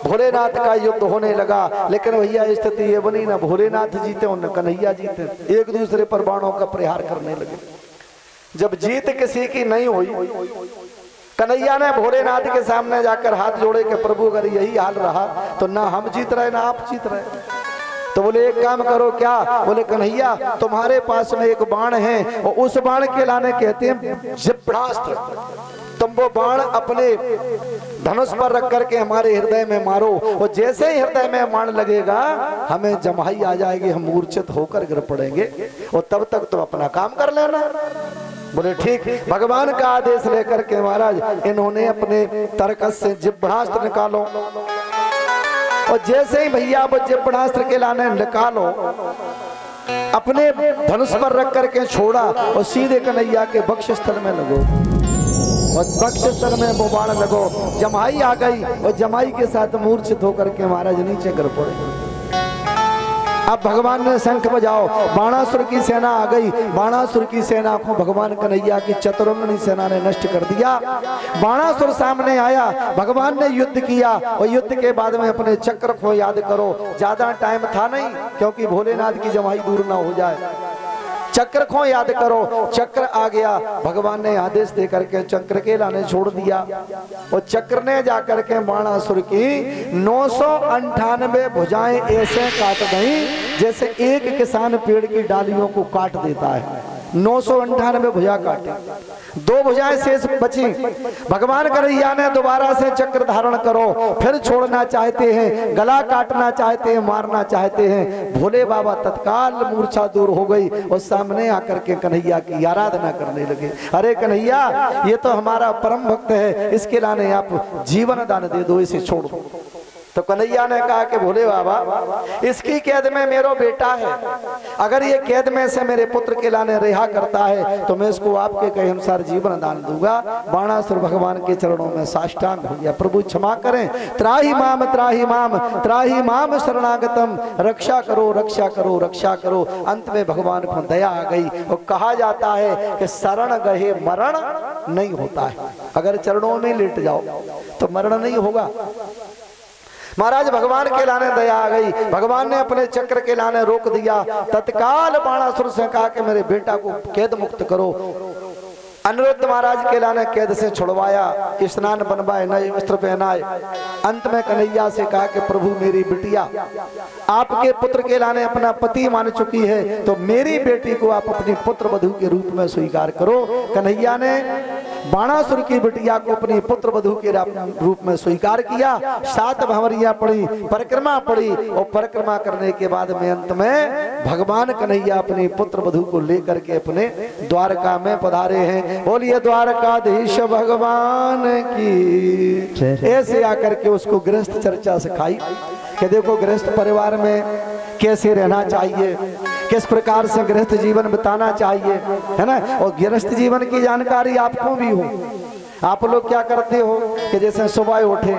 भोलेनाथ का युद्ध होने लगा। लेकिन भैया स्थिति ये बनी, ना भोलेनाथ जीते और न कन्हैया जीते, एक दूसरे पर बाणों का प्रहार करने लगे। जब जीत किसी की नहीं हुई, कन्हैया ने भोलेनाथ के सामने जाकर हाथ जोड़े कि प्रभु अगर यही हाल रहा तो ना हम जीत रहे ना आप जीत रहे। तो बोले एक काम करो, क्या? बोले कन्हैया तुम्हारे पास में एक बाण है, और उस बाण के लाने कहते हैं जिब्रास्त्र। तुम वो बाण अपने धनुष पर रख करके हमारे हृदय में मारो, और जैसे ही हृदय में बाण लगेगा हमें जमाई आ जाएगी, हम मूर्छित होकर गिर पड़ेंगे, और तब तक तुम अपना काम कर लेना। बोले ठीक। भगवान का आदेश लेकर के महाराज इन्होंने अपने तरकस से जिब्रास्त्र निकालो, और जैसे ही भैया वो जिब्रास्त्र के लाने निकालो, अपने धनुष पर रख करके छोड़ा और सीधे कन्हैया के वक्षस्थल में लगो, और वक्षस्थल में वो बाण लगो। जमाई आ गई, और जमाई के साथ मूर्छित होकर के महाराज नीचे गिर पड़े। अब भगवान ने शंख बजाओ, बाणासुर की सेना आ गई। बाणासुर की सेना को भगवान कन्हैया की चतुरंगनी सेना ने नष्ट कर दिया। बाणासुर सामने आया, भगवान ने युद्ध किया, और युद्ध के बाद में अपने चक्र को याद करो। ज्यादा टाइम था नहीं, क्योंकि भोलेनाथ की जमाई दूर ना हो जाए। चक्र को याद करो। चक्र आ गया, भगवान ने आदेश दे करके चक्र के लाने छोड़ दिया, और चक्र ने जाकर के बाणासुर की 998 भुजाएं ऐसे काट गई जैसे एक किसान पेड़ की डालियों को काट देता है। 998 भुजा काटे, 2 भुजाएं शेष बची। भगवान कन्हैया ने दोबारा से चक्र धारण करो, फिर छोड़ना चाहते हैं, गला काटना चाहते हैं, मारना चाहते हैं। भोले बाबा तत्काल मूर्छा दूर हो गई, और सामने आकर के कन्हैया की आराधना करने लगे। अरे कन्हैया, ये तो हमारा परम भक्त है, इसके लाने आप जीवन दान दे दो, इसे छोड़ दो। तो कन्हैया ने कहा कि भोले बाबा, इसकी कैद में मेरा बेटा है, अगर ये कैद में से मेरे पुत्र के लाने रिहा करता है तो मैं इसको आपके कहे अनुसार जीवन दान दूंगा। बाणासुर भगवान के चरणों में साष्टांग हो गया, प्रभु क्षमा करें, त्राहि माम त्राहि माम त्राहि माम शरणागतम, रक्षा करो रक्षा करो रक्षा करो। अंत में भगवान को दया आ गई, और कहा जाता है कि शरण गए मरण नहीं होता है, अगर चरणों में लेट जाओ तो मरण नहीं होगा। महाराज भगवान के लाने दया आ गई, भगवान ने अपने चक्र के लाने रोक दिया। तत्काल बाणासुर से कहा कि मेरे बेटा को कैद मुक्त करो। अनिरुद्ध महाराज के लाने कैद से छुड़वाया, स्नान बनवाए, नए वस्त्र पहनाए। अंत में कन्हैया से कहा कि प्रभु मेरी बिटिया आपके पुत्र के लाने अपना पति मान चुकी है, तो मेरी बेटी को आप अपनी पुत्र वधू के रूप में स्वीकार करो। कन्हैया ने बाणासुर की बिटिया को अपनी पुत्र वधू के रूप में स्वीकार किया। 7 भंवरियां पड़ी, परिक्रमा पड़ी और परिक्रमा करने के बाद में अंत में भगवान कन्हैया अपनी पुत्र वधू को लेकर के अपने द्वारका में पधारे हैं। बोलिए द्वारकाधीश भगवान की। ऐसे आकर के उसको गृहस्थ चर्चा सिखाई कि देखो गृहस्थ परिवार में कैसे रहना चाहिए, किस प्रकार से गृहस्थ जीवन बिताना चाहिए, है ना। और गृहस्थ जीवन की जानकारी आपको भी हो। आप लोग क्या करते हो कि जैसे सुबह उठे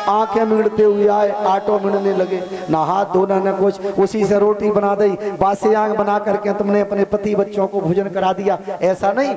आंखें मीड़ते हुए आए, आटो मिलने लगे, ना हाथ धोना न कुछ, उसी से रोटी बना दी, बासी आंख बना करके तुमने अपने पति बच्चों को भोजन करा दिया। ऐसा नहीं।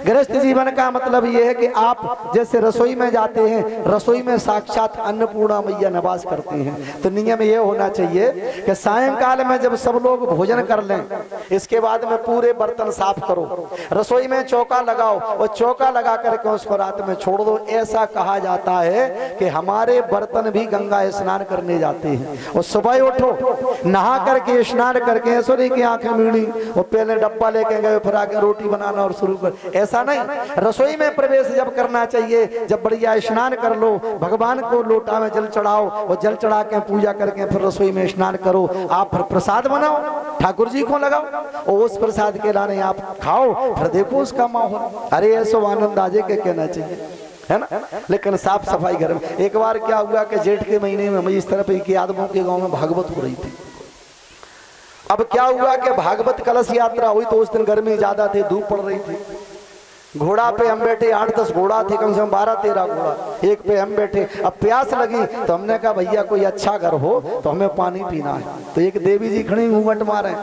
गृहस्थ जीवन का मतलब ये है कि आप जैसे रसोई में जाते हैं, रसोई में साक्षात अन्नपूर्णा मैया निवास करती हैं। तो नियम ये होना चाहिए कि सायंकाल में जब सब लोग भोजन कर लें, इसके बाद में पूरे बर्तन साफ करो, रसोई में चौका लगाओ और चौका लगा करके उसको रात में छोड़ दो। ऐसा कहा जाता है कि हमारे बर्तन भी गंगा स्नान करने जाते हैं। और सुबह उठो, नहा करके स्नान करके ऐसोरी की आंखें मीड़ी और पहले डब्बा लेके गए, फिर आके रोटी बनाना और शुरू कर। ऐसा नहीं। रसोई में प्रवेश जब करना चाहिए, जब बढ़िया स्नान कर लो, भगवान को लोटा में जल चढ़ाओ और जल चढ़ा के पूजा करके फिर रसोई में स्नान करो। आप फिर प्रसाद बनाओ, ठाकुर जी को लगाओ और उस प्रसाद के लाने आप खाओ, फिर देखो उसका माहौल। अरे ऐसो आनंद आजे के कहना चाहिए, है ना। लेकिन साफ सफाई घर में। एक बार क्या हुआ कि जेठ के महीने में इस तरफ के आदमों के गांव में भागवत हो रही थी। अब क्या हुआ कि भागवत कलश यात्रा हुई तो उस दिन गर्मी ज्यादा थी, धूप पड़ रही थी। घोड़ा पे हम बैठे, 8-10 घोड़ा थे, कम से कम 12-13 घोड़ा, एक पे हम बैठे। अब प्यास लगी तो हमने कहा भैया कोई अच्छा घर हो तो हमें पानी पीना है। तो एक देवी जी खड़ी घूंघट मारे,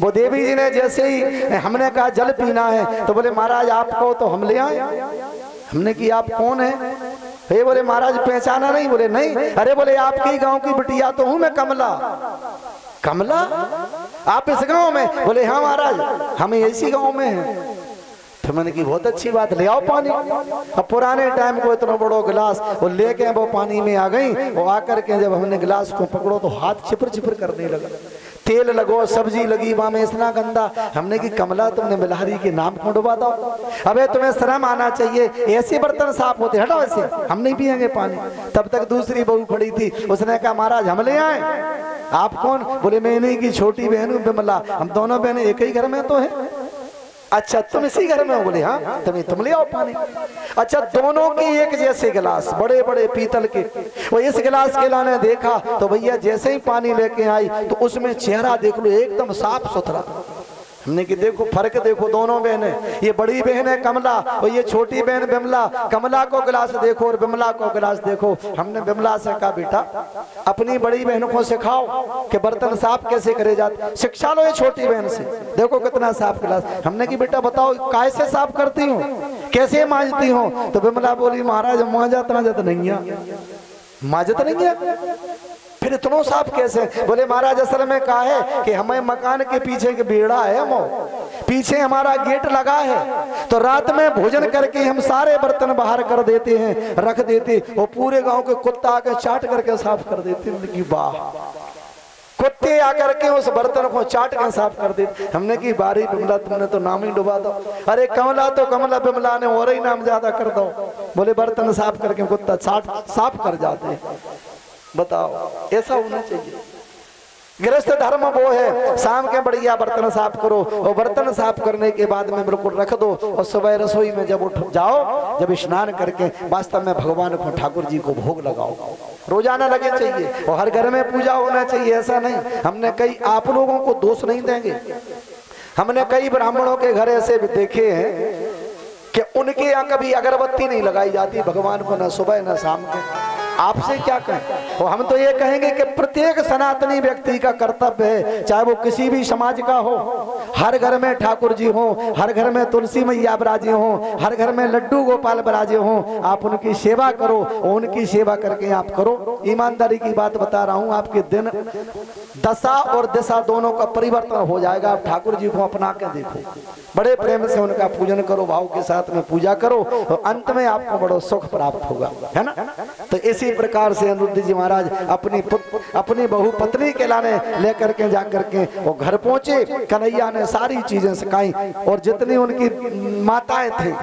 वो देवी जी ने जैसे ही हमने कहा जल पीना है तो बोले महाराज आपको तो हम ले आए। हमने कि आप कौन है? हे बोले महाराज पहचाना नहीं? बोले नहीं। अरे बोले आपके गांव की बिटिया तो हूं मैं, कमला। कमला आप इस गांव में? बोले हाँ महाराज हम इसी गांव में हैं। तो मैंने की बहुत अच्छी बात, ले आओ पानी। अब पुराने टाइम को इतना बड़ो गिलास वो लेके वो पानी में आ गई। वो आकर के जब हमने गिलास को पकड़ो तो हाथ छिपर छिपर करने लगा। तेल लगो, सब्जी लगी वहां में इतना गंदा। हमने की कमला तुमने बिलहरी के नाम को डुबा दो। अबे तुम्हें शर्म आना चाहिए, ऐसे बर्तन साफ होते, हटाओ ऐसे, हम नहीं पियेंगे पानी। तब तक दूसरी बहू खड़ी थी, उसने कहा महाराज हम ले आए। आप कौन? बोले मैं इन्हीं की छोटी बहन हूँ बिमला, हम दोनों बहनें एक ही घर में तो है। अच्छा तुम इसी घर में हो? बोले हाँ। तुम ले आओ पानी। अच्छा दोनों की एक जैसे गिलास, बड़े बड़े पीतल के। वो इस गिलास के लाने देखा तो भैया जैसे ही पानी लेके आई तो उसमें चेहरा देख लो एकदम साफ सुथरा। हमने कि देखो फर्क देखो, दोनों बहनें, ये बड़ी बहन है कमला और ये छोटी बहन बिमला। कमला को गिलास देखो और बिमला को गिलास देखो। हमने बिमला से कहा बेटा अपनी बड़ी बहनों को सिखाओ कि बर्तन साफ कैसे करे जाते, शिक्षा लो ये छोटी बहन से, देखो कितना साफ गिलास। हमने कि बेटा बताओ कैसे साफ करती हूँ, कैसे मांजती हूँ? तो बिमला बोली महाराज मांजत नहीं है, मांजत नहीं है, फिर इतना साफ कैसे? बोले महाराज असल में कहा है कि हमें मकान के पीछे के बेड़ा है, हम पीछे हमारा गेट लगा है, तो रात में भोजन करके हम सारे बर्तन बाहर कर देते हैं, रख देते, और पूरे गांव के कुत्ता आकर चाट करके साफ कर देते। उनकी वाह, कुत्ते आकर के उस बर्तन को चाट कर साफ कर देते। हमने की बारी बिमला तुमने तो नाम ही डुबा दो। अरे कमला तो कमला, बिमला ने और ही नाम ज्यादा कर दो। बोले बर्तन साफ करके कुत्ता साफ कर जाते हैं। बताओ ऐसा होना चाहिए। गृहस्थ धर्म वो है, शाम के बढ़िया बर्तन साफ करो और बर्तन साफ करने के बाद में बिल्कुल रख दो और सुबह रसोई में जब उठ जाओ, जब स्नान करके वास्तव में भगवान को ठाकुर जी को भोग लगाओ। रोजाना लगे चाहिए और हर घर में पूजा होना चाहिए। ऐसा नहीं, हमने कई, आप लोगों को दोष नहीं देंगे, हमने कई ब्राह्मणों के घर ऐसे भी देखे हैं कि उनके यहाँ कभी अगरबत्ती नहीं लगाई जाती भगवान को, न सुबह न शाम के। आपसे क्या कहें? और हम तो ये कहेंगे कि प्रत्येक सनातनी व्यक्ति का कर्तव्य है, चाहे वो किसी भी समाज का हो, हर घर में ठाकुर जी हो, हर घर में तुलसी मैया विराजे हो, हर घर में लड्डू गोपाल विराजे हो, आप उनकी सेवा करो और उनकी सेवा करके आप करो। ईमानदारी की बात बता रहा हूँ, आपके दिन दशा और दिशा दोनों का परिवर्तन हो जाएगा। आप ठाकुर जी को अपना के देखो, बड़े प्रेम से उनका पूजन करो, भाव के साथ में पूजा करो और अंत में आपको बड़ा सुख प्राप्त होगा, है ना। तो इसी प्रकार से अनिरुद्ध जी महाराज अपनी बहु पत्नी के लाने लेकर के जाकर के वो घर पहुंचे। कन्हैया ने सारी चीजें सिखाई और जितनी उनकी माताएं थी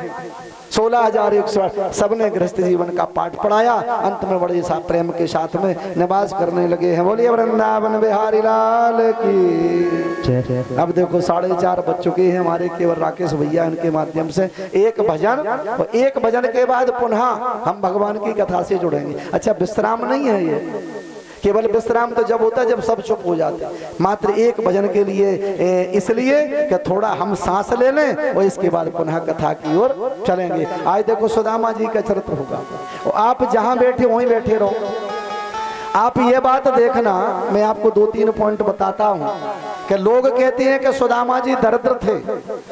16,108 सबने गृहस्थ जीवन का पाठ पढ़ाया। अंत में बड़े सा प्रेम के साथ में निवास करने लगे हैं। बोलिए वृंदावन बिहारी लाल की। अब देखो 4:30 बज चुके हैं हमारे केवल राकेश भैया इनके माध्यम से एक भजन, और एक भजन के बाद पुनः हम भगवान की कथा से जुड़ेंगे। अच्छा विश्राम नहीं है ये, केवल विश्राम तो जब होता है जब सब चुप हो जाते हैं। मात्र एक भजन के लिए इसलिए कि थोड़ा हम सांस ले लें और इसके बाद पुनः कथा की ओर चलेंगे। आज देखो सुदामा जी का चरित्र होगा, और आप जहां बैठे वहीं बैठे रहो। आप ये बात देखना, मैं आपको 2-3 पॉइंट बताता हूँ कि लोग कहते हैं कि सुदामा जी दरिद्र थे,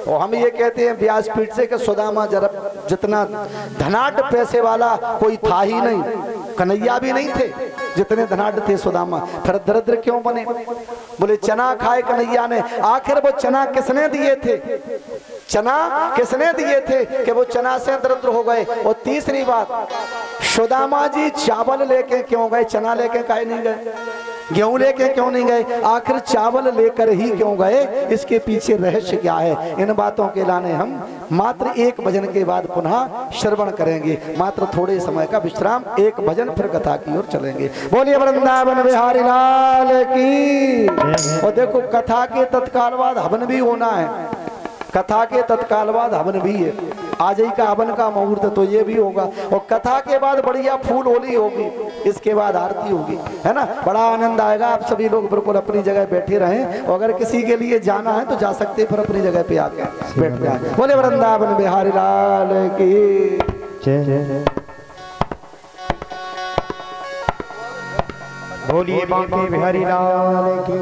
और हम ये कहते हैं व्यासपीठ से कि सुदामा जरा जितना धनाढ़ पैसे वाला कोई था ही नहीं, कन्हैया भी नहीं थे जितने धनाढ़ थे सुदामा। फिर दरिद्र क्यों बने? बोले चना खाए कन्हैया ने। आखिर वो चना किसने दिए थे? चना किसने दिए थे कि वो चना से दरिद्र हो गए? और तीसरी बात, सुदामा जी चावल लेके क्यों गए? चना लेके काहे नहीं गए? गेहूं लेके क्यों नहीं गए? आखिर चावल लेकर ही क्यों गए? इसके पीछे रहस्य क्या है? इन बातों के लाने हम मात्र एक भजन के बाद पुनः श्रवण करेंगे। मात्र थोड़े समय का विश्राम, एक भजन फिर कथा की ओर चलेंगे। बोलिए वृंदावन बिहारी लाल की। और देखो कथा के तत्काल बाद हवन भी होना है, कथा के तत्काल बाद हवन भी है। आज ही का हवन का मुहूर्त तो ये भी होगा, और कथा के बाद बढ़िया फूल होली होगी, इसके बाद आरती होगी, है ना। बड़ा आनंद आएगा। आप सभी लोग बिल्कुल अपनी जगह बैठे रहें, और अगर किसी के लिए जाना है तो जा सकते फिर अपनी जगह पे आके बैठ जाए। बोले वृंदावन बिहारी लाल की। बोलिए बांके बिहारी लाल की।